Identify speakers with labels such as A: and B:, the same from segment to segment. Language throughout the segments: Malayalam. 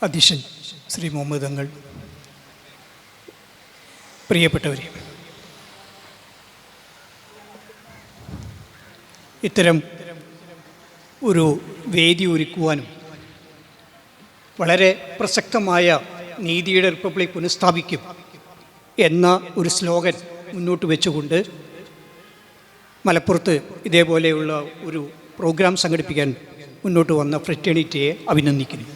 A: അധ്യക്ഷൻ ശ്രീ മുഹമ്മദ് തങ്ങൾ, പ്രിയപ്പെട്ടവരെ, ഇത്തരം ഒരു വേദി ഒരുക്കുവാനും വളരെ പ്രസക്തമായ നീതിയുടെ റിപ്പബ്ലിക് പുനഃസ്ഥാപിക്കും എന്ന ഒരു സ്ലോഗൻ മുന്നോട്ട് വെച്ചുകൊണ്ട് മലപ്പുറത്ത് ഇതേപോലെയുള്ള ഒരു പ്രോഗ്രാം സംഘടിപ്പിക്കാൻ മുന്നോട്ട് വന്ന ഫ്രറ്റേണിറ്റിയെ അഭിനന്ദിക്കുന്നു.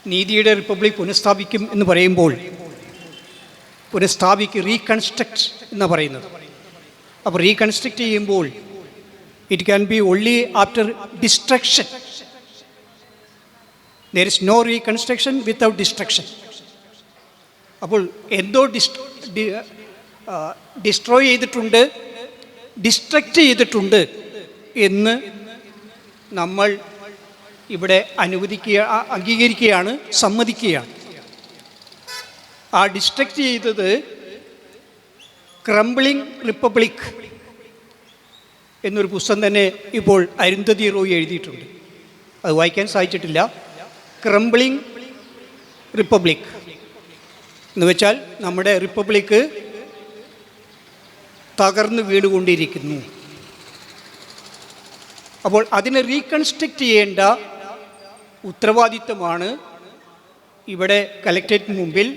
A: നീതിയുടെ റിപ്പബ്ലിക് പുനഃസ്ഥാപിക്കും എന്ന് പറയുമ്പോൾ റീകൺസ്ട്രക്റ്റ് എന്ന് പറയുന്നത്. അപ്പോൾ റീകൺസ്ട്രക്റ്റ് ചെയ്യുമ്പോൾ it can be only after destruction. There is no reconstruction without destruction. അപ്പോൾ എന്തോ ഡിസ്ട്രോയ് ചെയ്തിട്ടുണ്ട്, ഡിസ്ട്രക്റ്റ് ചെയ്തിട്ടുണ്ട് എന്ന് നമ്മൾ ഇവിടെ അംഗീകരിക്കുകയാണ്, സമ്മതിക്കുകയാണ്. ആ ഡിസ്ട്രക്റ്റ് ചെയ്തത് ക്രംബ്ലിംഗ് റിപ്പബ്ലിക് എന്നൊരു പുസ്തകം തന്നെ ഇപ്പോൾ അരുന്ധതി റോയ് എഴുതിയിട്ടുണ്ട്. അത് വായിക്കാൻ സാധിച്ചിട്ടില്ല. ക്രംബ്ലിംഗ് റിപ്പബ്ലിക് എന്ന് വെച്ചാൽ നമ്മുടെ റിപ്പബ്ലിക് തകർന്നു വീണുകൊണ്ടിരിക്കുന്നു. അപ്പോൾ അതിനെ റീകൺസ്ട്രക്റ്റ് ചെയ്യേണ്ട ഉത്തരവാദിത്വമാണ് ഇവിടെ കലക്ട്രേറ്റിന് മുമ്പിൽ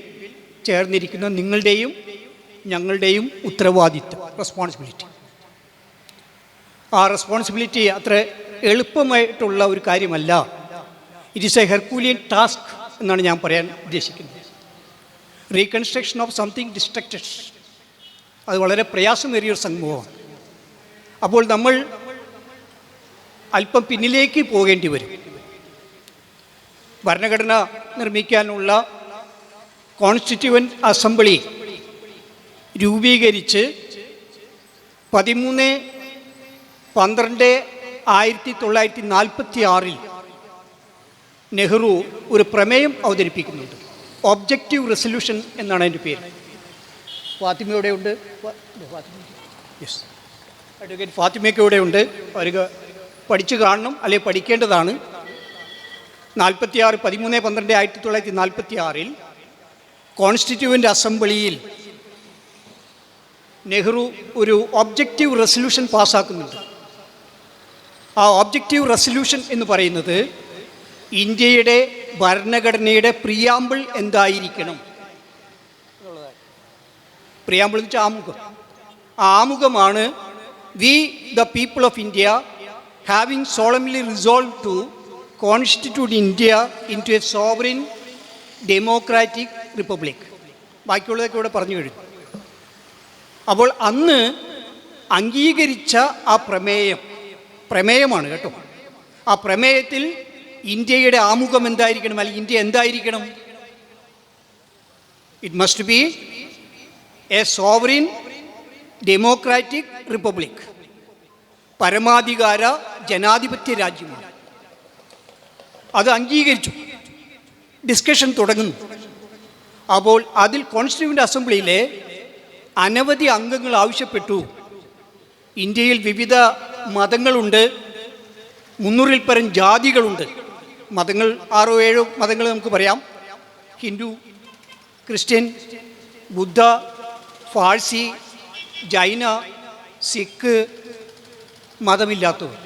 A: ചേർന്നിരിക്കുന്ന നിങ്ങളുടെയും ഞങ്ങളുടെയും ഉത്തരവാദിത്വം, റെസ്പോൺസിബിലിറ്റി. ആ റെസ്പോൺസിബിലിറ്റി അത്ര എളുപ്പമായിട്ടുള്ള ഒരു കാര്യമല്ല. It is A Herculean task എന്നാണ് ഞാൻ പറയാൻ ഉദ്ദേശിക്കുന്നത്. റീകൺസ്ട്രക്ഷൻ ഓഫ് സംതിങ് ഡിസ്ട്രക്റ്റഡ്, അത് വളരെ പ്രയാസമേറിയൊരു സംഭവമാണ്. അപ്പോൾ നമ്മൾ അല്പം പിന്നിലേക്ക് പോകേണ്ടി വരും. ഭരണഘടന നിർമ്മിക്കാനുള്ള കോൺസ്റ്റിറ്റ്യൂവൻ്റ് അസംബ്ലി രൂപീകരിച്ച് 13/12/1946 നെഹ്റു ഒരു പ്രമേയം അവതരിപ്പിക്കുന്നുണ്ട്. ഒബ്ജക്റ്റീവ് റെസൊല്യൂഷൻ എന്നാണ് അതിൻ്റെ പേര്. ഫാത്തിമയുടെ ഉണ്ട്, യെസ്, അഡ്വക്കേറ്റ് ഫാത്തിമയ്ക്ക് ഇവിടെ ഉണ്ട്. അവർക്ക് പഠിച്ചു കാണണം, അല്ലെങ്കിൽ പഠിക്കേണ്ടതാണ്. 13/12/1946 കോൺസ്റ്റിറ്റ്യൂവൻ്റ് അസംബ്ലിയിൽ നെഹ്റു ഒരു ഒബ്ജക്റ്റീവ് റെസൊല്യൂഷൻ പാസ്സാക്കുന്നുണ്ട്. ആ ഒബ്ജക്റ്റീവ് റെസൊല്യൂഷൻ എന്ന് പറയുന്നത് ഇന്ത്യയുടെ ഭരണഘടനയുടെ പ്രിയാമ്പിൾ എന്തായിരിക്കണം എന്നുള്ളതാണ്. പ്രിയാമ്പിൾ എന്ന് വെച്ചാൽ ആമുഖം. ആ ആമുഖമാണ് we the people of India having solemnly resolved to constitute India into a sovereign democratic republic. ബാക്കിയുള്ളതൊക്കെ ഇവിടെ പറഞ്ഞു കഴിഞ്ഞു. അപ്പോൾ അന്ന് അംഗീകരിച്ച ആ പ്രമേയമാണ് കേട്ടോ. ആ പ്രമേയത്തിൽ ഇന്ത്യയുടെ ആമുഖം എന്തായിരിക്കണം, അല്ലെങ്കിൽ ഇന്ത്യ എന്തായിരിക്കണം? It must be a sovereign democratic republic, പരമാധികാര ജനാധിപത്യ രാജ്യമാണ്. അത് അംഗീകരിച്ചു. ഡിസ്കഷൻ തുടങ്ങുന്നു. അപ്പോൾ അതിൽ കോൺസ്റ്റിറ്റ്യൂവൻ്റ് അസംബ്ലിയിലെ അനവധി അംഗങ്ങൾ ആവശ്യപ്പെട്ടു, ഇന്ത്യയിൽ വിവിധ മതങ്ങളുണ്ട്, 300-ൽ പരം ജാതികളുണ്ട്. മതങ്ങൾ 6-7 മതങ്ങൾ നമുക്ക് പറയാം. ഹിന്ദു, ക്രിസ്ത്യൻ, ബുദ്ധ, പാഴ്സി, ജൈന, സിഖ്, മതമില്ലാത്തവർ,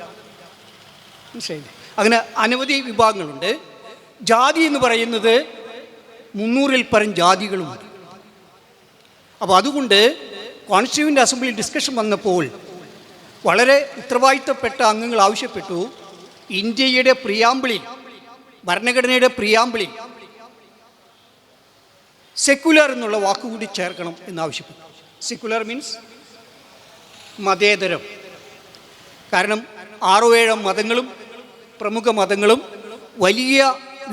A: മനസ്സിലായില്ലേ? അങ്ങനെ അനവധി വിഭാഗങ്ങളുണ്ട്. ജാതി എന്ന് പറയുന്നത് 300-ൽ പരം ജാതികളുമുണ്ട്. അപ്പോൾ അതുകൊണ്ട് കോൺസ്റ്റിറ്റ്യൂവൻ്റ് അസംബ്ലി ഡിസ്കഷൻ വന്നപ്പോൾ വളരെ ഉത്തരവാദിത്തപ്പെട്ട അംഗങ്ങൾ ആവശ്യപ്പെട്ടു, ഇന്ത്യയുടെ പ്രിയാമ്പിളിൽ, ഭരണഘടനയുടെ പ്രിയാമ്പിളിൽ സെക്കുലർ എന്നുള്ള വാക്കുകൂടി ചേർക്കണം എന്നാവശ്യപ്പെട്ടു. Secular means മതേതരം. കാരണം 6-7 മതങ്ങളും പ്രമുഖ മതങ്ങളും വലിയ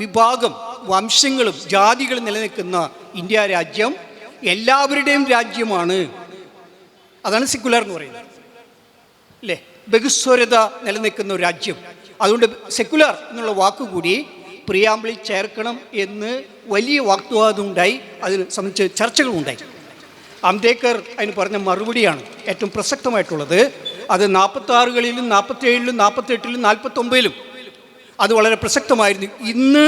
A: വിഭാഗം വംശങ്ങളും ജാതികളും നിലനിൽക്കുന്ന ഇന്ത്യ രാജ്യം എല്ലാവരുടെയും രാജ്യമാണ്. അതാണ് സെക്കുലർ എന്ന് പറയുന്നത്, അല്ലേ? ബഹുസ്വരത നിലനിൽക്കുന്ന ഒരു രാജ്യം. അതുകൊണ്ട് സെക്കുലർ എന്നുള്ള വാക്കുകൂടി പ്രിയാമ്പിളിൽ ചേർക്കണം എന്ന് വലിയ വാഗ്വാദം ഉണ്ടായി. അതിനെ സംബന്ധിച്ച് ചർച്ചകളുണ്ടായി. അംബേദ്കർ അതിന് പറഞ്ഞ മറുപടിയാണ് ഏറ്റവും പ്രസക്തമായിട്ടുള്ളത്. അത് 46-കളിലും 47-ലും 48-ലും 49-ലും അത് വളരെ പ്രസക്തമായിരുന്നു. ഇന്ന്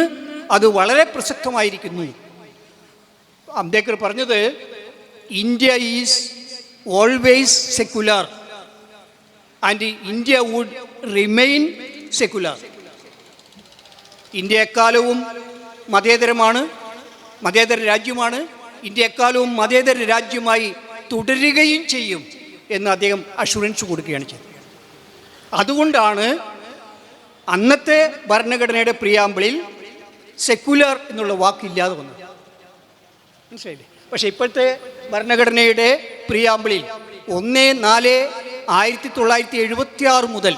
A: അത് വളരെ പ്രസക്തമായിരിക്കുന്നു. അംബേദ്കർ പറഞ്ഞത് India is always secular and India would remain secular. India എക്കാലവും മതേതരമാണ്, മതേതര രാജ്യമാണ്. ഇന്ത്യ എക്കാലവും മതേതര രാജ്യമായി തുടരുകയും ചെയ്യും എന്ന് അദ്ദേഹം അഷുറൻസ് കൊടുക്കുകയാണ് ചെയ്തത്. അതുകൊണ്ടാണ് അന്നത്തെ ഭരണഘടനയുടെ പ്രിയാമ്പിളിൽ സെക്കുലർ എന്നുള്ള വാക്കില്ലാതെ വന്നത്. മനസ്സിലായില്ലേ? പക്ഷേ ഇപ്പോഴത്തെ ഭരണഘടനയുടെ പ്രിയാമ്പിളിൽ 1/4/1976 മുതൽ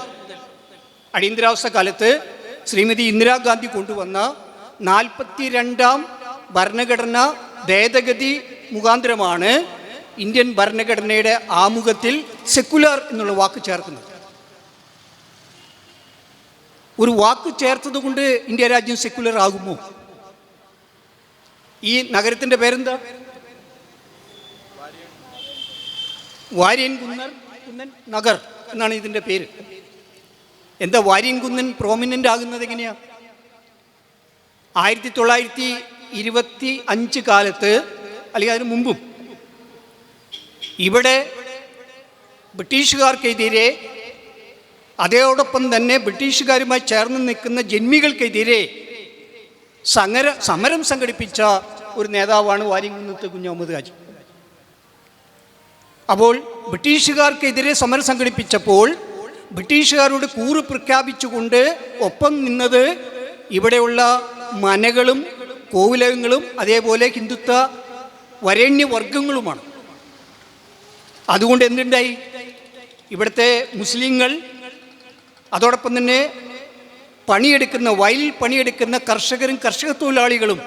A: അടിയന്തരാവസ്ഥ കാലത്ത് ശ്രീമതി ഇന്ദിരാഗാന്ധി കൊണ്ടുവന്ന 42ാം ഭരണഘടന ഭേദഗതി മുഖാന്തരമാണ് ഇന്ത്യൻ ഭരണഘടനയുടെ ആമുഖത്തിൽ സെക്കുലർ എന്നുള്ള വാക്ക് ചേർക്കുന്നത്. ഒരു വാക്ക് ചേർത്തത് കൊണ്ട് ഇന്ത്യ രാജ്യം സെക്കുലർ ആകുമോ? ഈ നഗരത്തിൻ്റെ പേരെന്താ? വാര്യൻകുന്നൻ നഗർ എന്നാണ് ഇതിൻ്റെ പേര്. എന്താ വാര്യൻകുന്നൻ പ്രോമിനൻ്റ് ആകുന്നത് എങ്ങനെയാ? 1925 കാലത്ത് അല്ലെങ്കിൽ അതിനു മുമ്പും ഇവിടെ ബ്രിട്ടീഷുകാർക്കെതിരെ, അതോടൊപ്പം തന്നെ ബ്രിട്ടീഷുകാരുമായി ചേർന്ന് നിൽക്കുന്ന ജന്മികൾക്കെതിരെ സമരം സംഘടിപ്പിച്ച ഒരു നേതാവാണ് വാര്യംകുന്നത്ത് കുഞ്ഞഹമ്മദ് ഹാജി. അപ്പോൾ ബ്രിട്ടീഷുകാർക്കെതിരെ സമരം സംഘടിപ്പിച്ചപ്പോൾ ബ്രിട്ടീഷുകാരോട് കൂറ് പ്രഖ്യാപിച്ചുകൊണ്ട് ഒപ്പം നിന്നത് ഇവിടെയുള്ള മനകളും കോവിലകങ്ങളും അതേപോലെ ഹിന്ദുത്വ വരേണ്യവർഗങ്ങളുമാണ്. അതുകൊണ്ട് എന്തുണ്ടായി? ഇവിടുത്തെ മുസ്ലിങ്ങൾ, അതോടൊപ്പം തന്നെ പണിയെടുക്കുന്ന, വയലിൽ പണിയെടുക്കുന്ന കർഷകരും കർഷക തൊഴിലാളികളും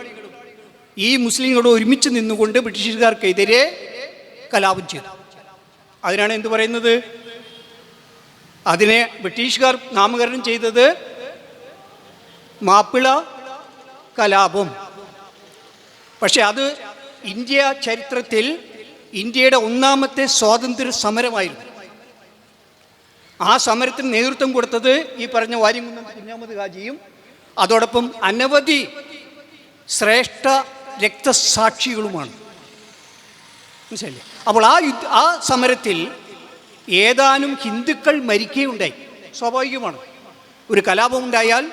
A: ഈ മുസ്ലിങ്ങളോട് ഒരുമിച്ച് നിന്നുകൊണ്ട് ബ്രിട്ടീഷുകാർക്കെതിരെ കലാപം ചെയ്തു. അതിനാണ് എന്ത് പറയുന്നത്? അതിനെ ബ്രിട്ടീഷുകാർ നാമകരണം ചെയ്തത് മാപ്പിള കലാപം. പക്ഷെ അത് ഇന്ത്യ ചരിത്രത്തിൽ ഇന്ത്യയുടെ ഒന്നാമത്തെ സ്വാതന്ത്ര്യ സമരമായിരുന്നു. ആ സമരത്തിന് നേതൃത്വം കൊടുത്തത് ഈ പറഞ്ഞ വാര്യംകുന്നത്ത് കുഞ്ഞഹമ്മദ് ഹാജിയും അതോടൊപ്പം അനവധി ശ്രേഷ്ഠ രക്തസാക്ഷികളുമാണ്. മനസ്സിലായില്ലേ? അപ്പോൾ ആ സമരത്തിൽ ഏതാനും ഹിന്ദുക്കൾ മരിക്കുകയുണ്ടായി. സ്വാഭാവികമാണ്. ഒരു കലാപമുണ്ടായാൽ,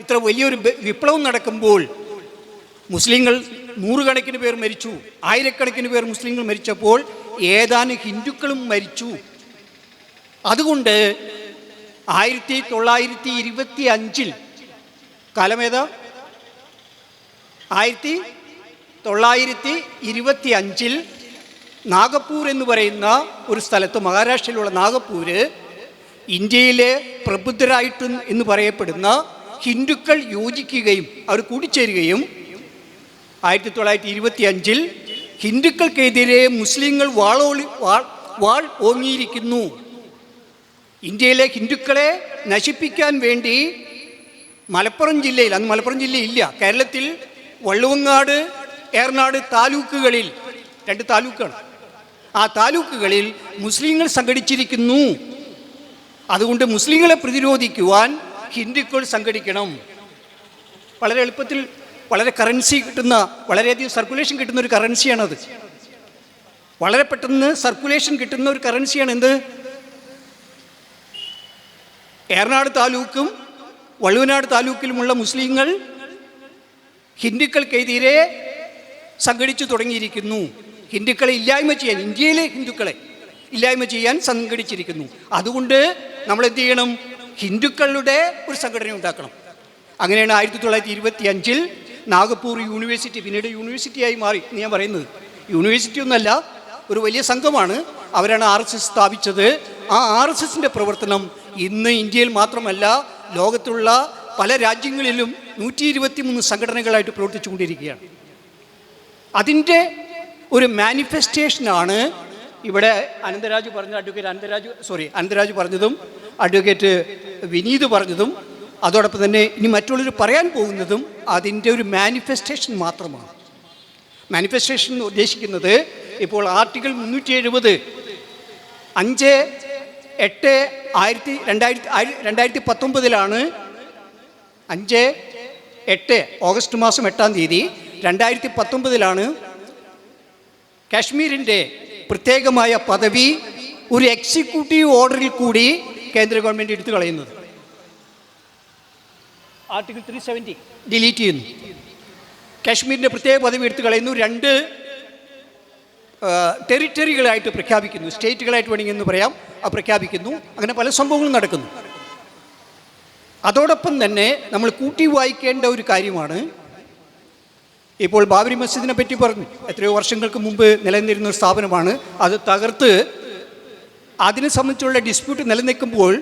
A: ഇത്ര വലിയൊരു വിപ്ലവം നടക്കുമ്പോൾ മുസ്ലിങ്ങൾ നൂറുകണക്കിന് പേർ മരിച്ചു, ആയിരക്കണക്കിന് പേർ മുസ്ലിങ്ങൾ മരിച്ചപ്പോൾ ഏതാനും ഹിന്ദുക്കളും മരിച്ചു. അതുകൊണ്ട് 1925 കാലമേതാ? 1925 നാഗപ്പൂർ എന്ന് പറയുന്ന ഒരു സ്ഥലത്ത്, മഹാരാഷ്ട്രയിലുള്ള നാഗപ്പൂര്, ഇന്ത്യയിലെ പ്രബുദ്ധരായിട്ട് എന്ന് പറയപ്പെടുന്ന ഹിന്ദുക്കൾ യോജിക്കുകയും അവർ കൂടിച്ചേരുകയും 1925 ഹിന്ദുക്കൾക്കെതിരെ മുസ്ലിങ്ങൾ വാൾ ഓങ്ങിയിരിക്കുന്നു, ഇന്ത്യയിലെ ഹിന്ദുക്കളെ നശിപ്പിക്കാൻ വേണ്ടി മലപ്പുറം ജില്ലയിൽ, അന്ന് മലപ്പുറം ജില്ലയില്ല, കേരളത്തിൽ വള്ളുവങ്ങാട്, ഏറനാട് താലൂക്കുകളിൽ, 2 താലൂക്കാണ്, ആ താലൂക്കുകളിൽ മുസ്ലിങ്ങൾ സംഘടിച്ചിരിക്കുന്നു. അതുകൊണ്ട് മുസ്ലിങ്ങളെ പ്രതിരോധിക്കുവാൻ ഹിന്ദുക്കൾ സംഘടിക്കണം. വളരെ എളുപ്പത്തിൽ, വളരെ കറൻസി കിട്ടുന്ന, വളരെയധികം സർക്കുലേഷൻ കിട്ടുന്ന ഒരു കറൻസിയാണത്. വളരെ പെട്ടെന്ന് സർക്കുലേഷൻ കിട്ടുന്ന ഒരു കറൻസിയാണ് എന്ത്? ഏറനാട് താലൂക്കും വള്ളുവനാട് താലൂക്കിലുമുള്ള മുസ്ലിങ്ങൾ ഹിന്ദുക്കൾക്കെതിരെ സംഘടിച്ചു തുടങ്ങിയിരിക്കുന്നു. ഹിന്ദുക്കളെ ഇല്ലായ്മ ചെയ്യാൻ, ഇന്ത്യയിലെ ഹിന്ദുക്കളെ ഇല്ലായ്മ ചെയ്യാൻ സംഘടിച്ചിരിക്കുന്നു. അതുകൊണ്ട് നമ്മൾ എന്ത് ചെയ്യണം? ഹിന്ദുക്കളുടെ ഒരു സംഘടന ഉണ്ടാക്കണം. അങ്ങനെയാണ് 1925 നാഗപ്പൂർ യൂണിവേഴ്സിറ്റി, പിന്നീട് യൂണിവേഴ്സിറ്റിയായി മാറി എന്ന് ഞാൻ പറയുന്നത്. യൂണിവേഴ്സിറ്റി ഒന്നല്ല, ഒരു വലിയ സംഘമാണ്. അവരാണ് RSS സ്ഥാപിച്ചത്. ആ RSSൻ്റെ പ്രവർത്തനം ഇന്ന് ഇന്ത്യയിൽ മാത്രമല്ല, ലോകത്തുള്ള പല രാജ്യങ്ങളിലും 123 സംഘടനകളായിട്ട് പ്രവർത്തിച്ചുകൊണ്ടിരിക്കുകയാണ്. അതിൻ്റെ ഒരു മാനിഫെസ്റ്റേഷനാണ് ഇവിടെ അനന്തരാജ് പറഞ്ഞതും അഡ്വക്കേറ്റ് വിനീത് പറഞ്ഞതും അതോടൊപ്പം തന്നെ ഇനി മറ്റുള്ളവർ പറയാൻ പോകുന്നതും അതിൻ്റെ ഒരു മാനിഫെസ്റ്റേഷൻ മാത്രമാണ്. മാനിഫെസ്റ്റേഷൻ ഉദ്ദേശിക്കുന്നത് ഇപ്പോൾ ആർട്ടിക്കിൾ 370 5/8/2019 ഓഗസ്റ്റ് മാസം 8-ാം തീയതി 2019 കാശ്മീരിൻ്റെ പ്രത്യേകമായ പദവി ഒരു എക്സിക്യൂട്ടീവ് ഓർഡറിൽ കൂടി കേന്ദ്ര ഗവൺമെൻറ് എടുത്തു കളയുന്നത്. ആർട്ടിക്കിൾ 370 ഡിലീറ്റ് ചെയ്യുന്നു. കാശ്മീരിൻ്റെ പ്രത്യേക പദവി എടുത്തു കളയുന്നു. 2 ടെറിറ്ററികളായിട്ട് പ്രഖ്യാപിക്കുന്നു. സ്റ്റേറ്റുകളായിട്ട് വേണമെങ്കിൽ എന്ന് പറയാം, പ്രഖ്യാപിക്കുന്നു. അങ്ങനെ പല സംഭവങ്ങളും നടക്കുന്നു. അതോടൊപ്പം തന്നെ നമ്മൾ കൂട്ടി വായിക്കേണ്ട ഒരു കാര്യമാണ്, ഇപ്പോൾ ബാബരി മസ്ജിദിനെ പറ്റി പറഞ്ഞു. എത്രയോ വർഷങ്ങൾക്ക് മുമ്പ് നിലനിന്നിരുന്ന ഒരു സ്ഥാപനമാണ്. അത് തകർത്ത് അതിനെ സംബന്ധിച്ചുള്ള ഡിസ്പ്യൂട്ട് നിലനിൽക്കുമ്പോൾ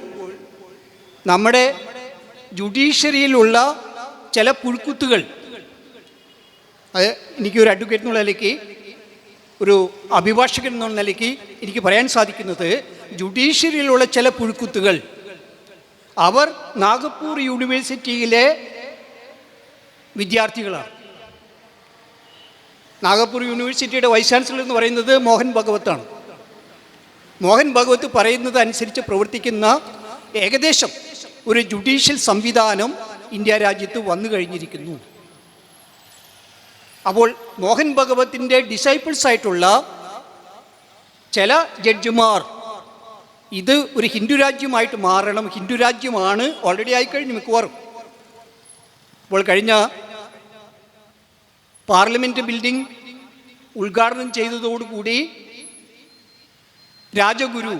A: നമ്മുടെ ജുഡീഷ്യറിയിലുള്ള ചില പുഴുക്കുത്തുകൾ, അത് എനിക്കൊരു അഡ്വക്കേറ്റ് എന്നുള്ള നിലയ്ക്ക്, ഒരു അഭിഭാഷകൻ എന്നുള്ള നിലയ്ക്ക് എനിക്ക് പറയാൻ സാധിക്കുന്നത്, ജുഡീഷ്യറിയിലുള്ള ചില പുഴുക്കുത്തുകൾ അവർ നാഗപ്പൂർ യൂണിവേഴ്സിറ്റിയിലെ വിദ്യാർത്ഥികളാണ്. നാഗപ്പൂർ യൂണിവേഴ്സിറ്റിയുടെ വൈസ് ചാൻസലർ എന്ന് പറയുന്നത് മോഹൻ ഭഗവത്താണ്. മോഹൻ ഭഗവത് പറയുന്നത് അനുസരിച്ച് പ്രവർത്തിക്കുന്ന ഏകദേശം ഒരു ജുഡീഷ്യൽ സംവിധാനം ഇന്ത്യ രാജ്യത്ത് വന്നു കഴിഞ്ഞിരിക്കുന്നു. അപ്പോൾ മോഹൻ ഭഗവത്തിൻ്റെ ഡിസൈപ്പിൾസ് ആയിട്ടുള്ള ചില ജഡ്ജിമാർ ഇത് ഒരു ഹിന്ദു രാജ്യമായിട്ട് മാറണം, ഹിന്ദു രാജ്യമാണ്, ഓൾറെഡി ആയിക്കഴിഞ്ഞു മിക്കവാറും. ഇപ്പോൾ കഴിഞ്ഞ പാർലമെൻറ്റ് ബിൽഡിംഗ് ഉദ്ഘാടനം ചെയ്തതോടുകൂടി രാജഗുരു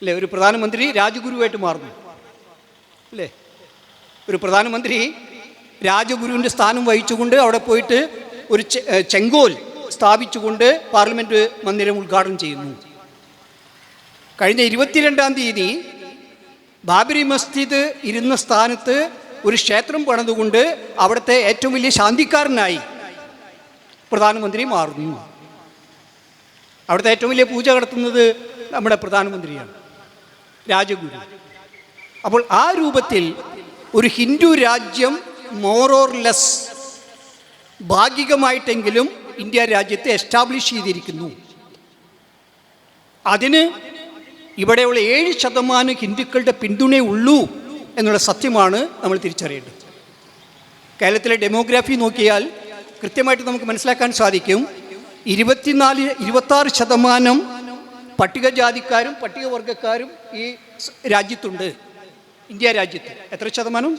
A: അല്ലേ, ഒരു പ്രധാനമന്ത്രി രാജഗുരുവായിട്ട് മാറുന്നു അല്ലേ. ഒരു പ്രധാനമന്ത്രി രാജഗുരുവിൻ്റെ സ്ഥാനം വഹിച്ചുകൊണ്ട് അവിടെ പോയിട്ട് ഒരു ചെങ്കോൽ സ്ഥാപിച്ചുകൊണ്ട് പാർലമെൻറ്റ് മന്ദിരം ഉദ്ഘാടനം ചെയ്യുന്നു. കഴിഞ്ഞ 22-ാം തീയതി ബാബരി മസ്ജിദ് ഇരുന്ന സ്ഥാനത്ത് ഒരു ക്ഷേത്രം പണിതുകൊണ്ട് അവിടുത്തെ ഏറ്റവും വലിയ ശാന്തിക്കാരനായി പ്രധാനമന്ത്രി മാറുന്നു. അവിടുത്തെ ഏറ്റവും വലിയ പൂജ നടത്തുന്നത് നമ്മുടെ പ്രധാനമന്ത്രിയാണ്, രാജഗുരു. അപ്പോൾ ആ രൂപത്തിൽ ഒരു ഹിന്ദു രാജ്യം മോർ ഓർ ലെസ് ഭാഗികമായിട്ടെങ്കിലും ഇന്ത്യ രാജ്യത്തെ എസ്റ്റാബ്ലിഷ് ചെയ്തിരിക്കുന്നു. അതിന് ഇവിടെയുള്ള 7% ഹിന്ദുക്കളുടെ പിന്തുണയേ ഉള്ളൂ എന്നുള്ള സത്യമാണ് നമ്മൾ തിരിച്ചറിയേണ്ടത്. കേരളത്തിലെ ഡെമോഗ്രാഫി നോക്കിയാൽ കൃത്യമായിട്ട് നമുക്ക് മനസ്സിലാക്കാൻ സാധിക്കും. 26% പട്ടികജാതിക്കാരും പട്ടികവർഗക്കാരും ഈ രാജ്യത്തുണ്ട്. ഇന്ത്യ രാജ്യത്ത് എത്ര ശതമാനം?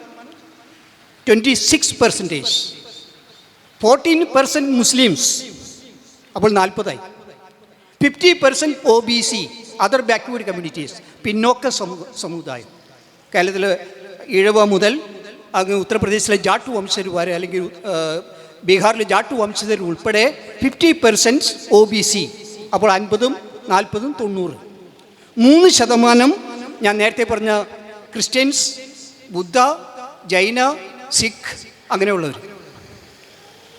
A: 26%. 14% മുസ്ലിംസ്, അപ്പോൾ 40ആയി. 50% OBC, അതർ ബാക്ക്വേർഡ് കമ്മ്യൂണിറ്റീസ്, പിന്നോക്ക സമുദായം. കേരളത്തിൽ ഈഴവ മുതൽ അങ്ങ് ഉത്തർപ്രദേശിലെ ജാട്ട് വംശജർ വരെ, അല്ലെങ്കിൽ ബീഹാറിലെ ജാട്ട് വംശജർ ഉൾപ്പെടെ 50% OBC, അപ്പോൾ 50, 40, 90. 3% ഞാൻ നേരത്തെ പറഞ്ഞ ക്രിസ്ത്യൻസ്, ബുദ്ധ, ജൈന, സിഖ്, അങ്ങനെയുള്ളവർ,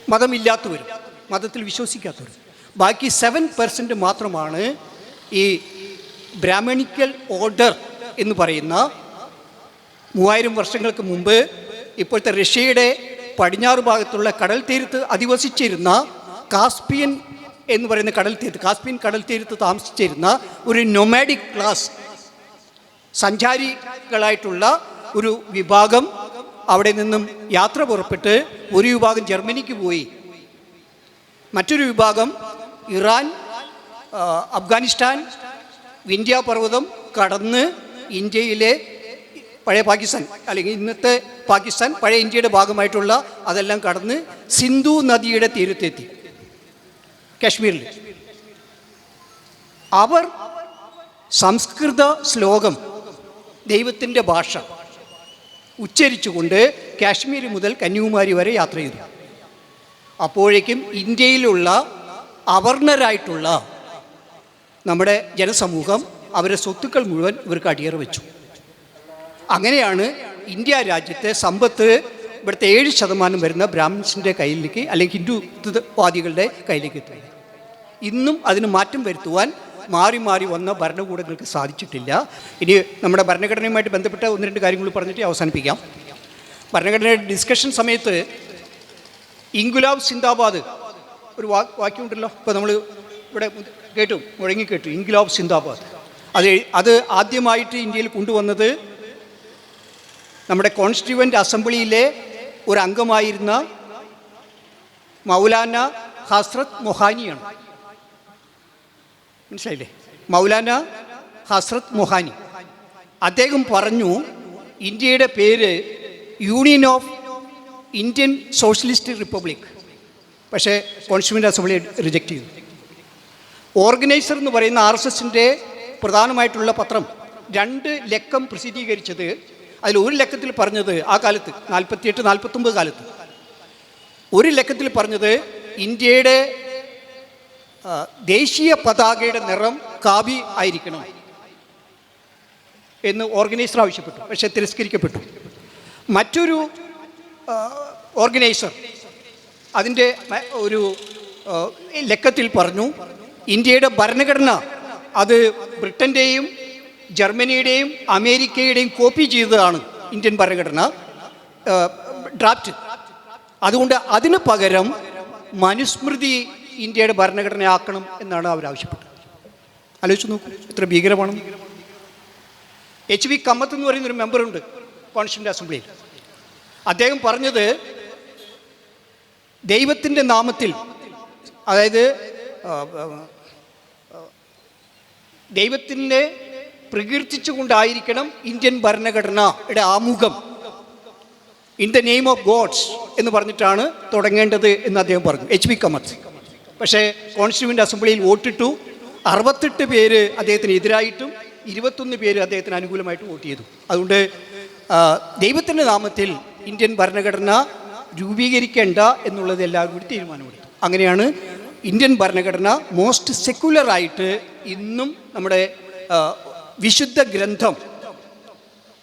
A: മതമില്ലാത്തവർ, മതത്തിൽ വിശ്വസിക്കാത്തവർ. ബാക്കി 7% മാത്രമാണ് ഈ ബ്രാഹ്മണിക്കൽ ഓർഡർ എന്ന് പറയുന്ന 3000 വർഷങ്ങൾക്ക് മുമ്പ് ഇപ്പോഴത്തെ റഷ്യയുടെ പടിഞ്ഞാറ് ഭാഗത്തുള്ള കടൽ തീരത്ത് അധിവസിച്ചിരുന്ന കാസ്പിയൻ എന്ന് പറയുന്ന കാസ്പിയൻ കടൽ തീരത്ത് താമസിച്ചിരുന്ന ഒരു നൊമാഡിക് ക്ലാസ്, സഞ്ചാരികളായിട്ടുള്ള ഒരു വിഭാഗം അവിടെ നിന്നും യാത്ര പുറപ്പെട്ട് ഒരു വിഭാഗം ജർമ്മനിക്ക് പോയി, മറ്റൊരു വിഭാഗം ഇറാൻ, അഫ്ഗാനിസ്ഥാൻ, വിന്ധ്യ പർവ്വതം കടന്ന് ഇന്ത്യയിലെ പഴയ പാകിസ്ഥാൻ, അല്ലെങ്കിൽ ഇന്നത്തെ പാകിസ്ഥാൻ, പഴയ ഇന്ത്യയുടെ ഭാഗമായിട്ടുള്ള അതെല്ലാം കടന്ന് സിന്ധു നദിയുടെ തീരത്തെത്തി കാശ്മീരിൽ. അവർ സംസ്കൃത ശ്ലോകം, ദൈവത്തിൻ്റെ ഭാഷ ഉച്ചരിച്ചുകൊണ്ട് കാശ്മീർ മുതൽ കന്യാകുമാരി വരെ യാത്ര ചെയ്തു. അപ്പോഴേക്കും ഇന്ത്യയിലുള്ള അവർണരായിട്ടുള്ള നമ്മുടെ ജനസമൂഹം അവരുടെ സ്വത്തുക്കൾ മുഴുവൻ ഇവർക്ക് അടിയറ വെച്ചു. അങ്ങനെയാണ് ഇന്ത്യ രാജ്യത്തെ സമ്പത്ത് ഇവിടുത്തെ 7% വരുന്ന ബ്രാഹ്മിൻസിൻ്റെ കയ്യിലേക്ക്, അല്ലെങ്കിൽ ഹിന്ദുത്വവാദികളുടെ കയ്യിലേക്ക് എത്തുന്നത്. ഇന്നും അതിന് മാറ്റം വരുത്തുവാൻ മാറി മാറി വന്ന ഭരണകൂടങ്ങൾക്ക് സാധിച്ചിട്ടില്ല. ഇനി നമ്മുടെ ഭരണഘടനയുമായിട്ട് ബന്ധപ്പെട്ട 1-2 കാര്യങ്ങൾ പറഞ്ഞിട്ട് അവസാനിപ്പിക്കാം. ഭരണഘടനയുടെ ഡിസ്കഷൻ സമയത്ത് ഇൻകുലാബ് സിന്ദാബാദ് ഒരു വാക്യമുണ്ടല്ലോ, ഇപ്പോൾ നമ്മൾ ഇവിടെ മുഴങ്ങിക്കേട്ടു, ഇൻകുലാബ് സിന്ദാബാദ്. അത് ആദ്യമായിട്ട് ഇന്ത്യയിൽ കൊണ്ടുവന്നത് നമ്മുടെ കോൺസ്റ്റിറ്റ്യൂവൻ്റ് അസംബ്ലിയിലെ ഒരു അംഗമായിരുന്ന മൗലാന ഹസ്രത്ത് മൊഹാനിയാണ്. മനസ്സിലായില്ലേ? മൗലാന ഹസ്രത്ത് മൊഹാനി അദ്ദേഹം പറഞ്ഞു, ഇന്ത്യയുടെ പേര് union of Indian socialist republic. പക്ഷേ കോൺസ്റ്റിറ്റ്യൂവൻ്റ് അസംബ്ലി റിജക്റ്റ് ചെയ്തു. ഓർഗനൈസർ എന്ന് പറയുന്ന RSSൻ്റെ പ്രധാനമായിട്ടുള്ള പത്രം 2 ലക്കം പ്രസിദ്ധീകരിച്ചത്, അതിൽ ഒരു ലക്കത്തിൽ പറഞ്ഞത്, ആ കാലത്ത് 48-49 കാലത്ത് ഒരു ലക്കത്തിൽ പറഞ്ഞത് ഇന്ത്യയുടെ ദേശീയ പതാകയുടെ നിറം കാവി ആയിരിക്കണം എന്ന് ഓർഗനൈസർ ആവശ്യപ്പെട്ടു. പക്ഷേ തിരസ്കരിക്കപ്പെട്ടു. മറ്റൊരു ഓർഗനൈസർ അതിൻ്റെ ഒരു ലക്കത്തിൽ പറഞ്ഞു, ഇന്ത്യയുടെ ഭരണഘടന അത് ബ്രിട്ടൻ്റെയും ജർമ്മനിയുടെയും അമേരിക്കയുടെയും കോപ്പി ചെയ്തതാണ് ഇന്ത്യൻ ഭരണഘടന ഡ്രാഫ്റ്റ്. അതുകൊണ്ട് അതിന് പകരം മനുസ്മൃതി ഇന്ത്യയുടെ ഭരണഘടനയാക്കണം എന്നാണ് അവരാവശ്യപ്പെട്ടത്. ആലോചിച്ച് നോക്കൂ, എത്ര ഭീകരമാണ്. HV കമ്മത്ത് എന്ന് പറയുന്നൊരു മെമ്പറുണ്ട് കോൺസ്റ്റിറ്റ്യൂവൻ്റ് അസംബ്ലിയിൽ. അദ്ദേഹം പറഞ്ഞത്, ദൈവത്തിൻ്റെ നാമത്തിൽ, അതായത് ദൈവത്തിൻ്റെ പ്രകീർത്തിച്ചുകൊണ്ടായിരിക്കണം ഇന്ത്യൻ ഭരണഘടനയുടെ ആമുഖം. In the name of gods എന്ന് പറഞ്ഞിട്ടാണ് തുടങ്ങേണ്ടത് എന്ന് അദ്ദേഹം പറഞ്ഞു, HV കമ്മത്ത്. പക്ഷേ കോൺസ്റ്റിറ്റ്യൂവൻ്റ് അസംബ്ലിയിൽ വോട്ടിട്ടു. 68 പേര് അദ്ദേഹത്തിന് എതിരായിട്ടും 21 പേര് അദ്ദേഹത്തിന് അനുകൂലമായിട്ട് വോട്ട് ചെയ്തു. അതുകൊണ്ട് ദൈവത്തിൻ്റെ നാമത്തിൽ ഇന്ത്യൻ ഭരണഘടന രൂപീകരിക്കേണ്ട എന്നുള്ളത് എല്ലാവരും കൂടി തീരുമാനമെടുത്തു. അങ്ങനെയാണ് ഇന്ത്യൻ ഭരണഘടന മോസ്റ്റ് സെക്യുലറായിട്ട് ഇന്നും നമ്മുടെ വിശുദ്ധ ഗ്രന്ഥം,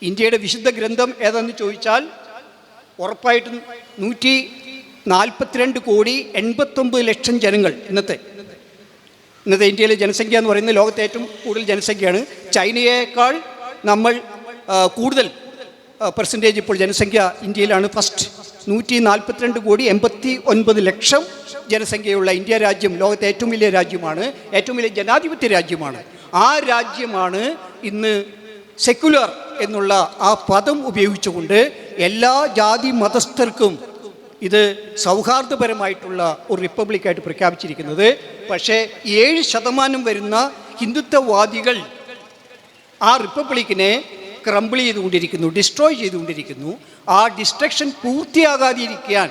A: ഇന്ത്യയുടെ വിശുദ്ധ ഗ്രന്ഥം ഏതാണെന്ന് ചോദിച്ചാൽ ഉറപ്പായിട്ടും 142,89,00,000 ജനങ്ങൾ ഇന്നത്തെ ഇന്ത്യയിലെ ജനസംഖ്യ എന്ന് പറയുന്നത് ലോകത്തെ ഏറ്റവും കൂടുതൽ ജനസംഖ്യയാണ്. ചൈനയേക്കാൾ നമ്മൾ കൂടുതൽ പെർസെൻറ്റേജ് ഇപ്പോൾ ജനസംഖ്യ ഇന്ത്യയിലാണ് ഫസ്റ്റ്. 142,89,00,000 ജനസംഖ്യയുള്ള ഇന്ത്യ രാജ്യം ലോകത്തെ ഏറ്റവും വലിയ രാജ്യമാണ്, ഏറ്റവും വലിയ ജനാധിപത്യ രാജ്യമാണ്. ആ രാജ്യമാണ് ഇന്ന് സെക്യുലർ എന്നുള്ള ആ പദം ഉപയോഗിച്ചുകൊണ്ട് എല്ലാ ജാതി മതസ്ഥർക്കും ഇത് സൗഹാർദ്ദപരമായിട്ടുള്ള ഒരു റിപ്പബ്ലിക്കായിട്ട് പ്രഖ്യാപിച്ചിരിക്കുന്നത്. പക്ഷേ 7% വരുന്ന ഹിന്ദുത്വവാദികൾ ആ റിപ്പബ്ലിക്കിനെ ക്രംബിൾ ചെയ്തുകൊണ്ടിരിക്കുന്നു, ഡിസ്ട്രോയ് ചെയ്തുകൊണ്ടിരിക്കുന്നു. ആ ഡിസ്ട്രക്ഷൻ പൂർത്തിയാകാതിരിക്കാൻ,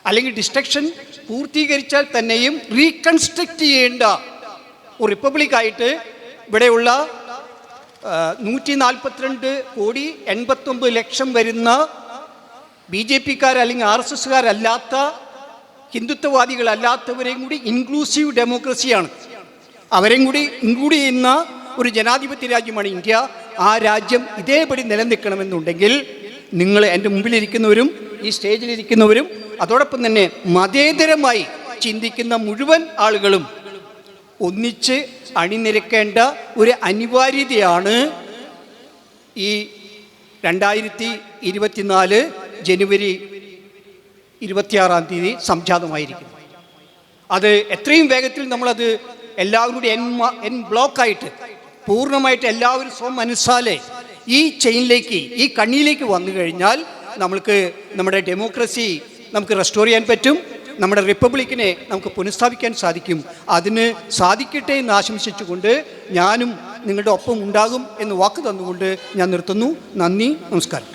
A: അല്ലെങ്കിൽ ഡിസ്ട്രക്ഷൻ പൂർത്തീകരിച്ചാൽ തന്നെയും റീകൺസ്ട്രക്റ്റ് ചെയ്യേണ്ട ഒരു റിപ്പബ്ലിക്കായിട്ട് ഇവിടെയുള്ള 142,89,00,000 വരുന്ന BJPക്കാർ അല്ലെങ്കിൽ RSSകാരല്ലാത്ത ഹിന്ദുത്വവാദികളല്ലാത്തവരെയും കൂടി ഇൻക്ലൂസീവ് ഡെമോക്രസിയാണ്, അവരെയും കൂടി ഇൻക്ലൂഡ് ചെയ്യുന്ന ഒരു ജനാധിപത്യ രാജ്യമാണ് ഇന്ത്യ. ആ രാജ്യം ഇതേപടി നിലനിൽക്കണമെന്നുണ്ടെങ്കിൽ നിങ്ങൾ എൻ്റെ മുമ്പിലിരിക്കുന്നവരും ഈ സ്റ്റേജിലിരിക്കുന്നവരും അതോടൊപ്പം തന്നെ മതേതരമായി ചിന്തിക്കുന്ന മുഴുവൻ ആളുകളും ഒന്നിച്ച് അണിനിരക്കേണ്ട ഒരു അനിവാര്യതയാണ് ഈ 2024 ജനുവരി 26 സംജാതമായിരിക്കുന്നത്. അത് എത്രയും വേഗത്തിൽ നമ്മളത് എല്ലാവരുടെയും എൻ ബ്ലോക്കായിട്ട് പൂർണ്ണമായിട്ട് എല്ലാവരും സ്വമനസ്സാലെ ഈ ചെയിനിലേക്ക്, ഈ കണ്ണിയിലേക്ക് വന്നു കഴിഞ്ഞാൽ നമ്മൾക്ക് നമ്മുടെ ഡെമോക്രസി നമുക്ക് റെസ്റ്റോർ ചെയ്യാൻ പറ്റും, നമ്മുടെ റിപ്പബ്ലിക്കിനെ നമുക്ക് പുനഃസ്ഥാപിക്കാൻ സാധിക്കും. അതിന് സാധിക്കട്ടെ എന്ന് ആശംസിച്ചുകൊണ്ട് ഞാനും നിങ്ങളുടെ ഒപ്പം ഉണ്ടാകും എന്ന് വാക്ക് തന്നുകൊണ്ട് ഞാൻ നിർത്തുന്നു. നന്ദി, നമസ്കാരം.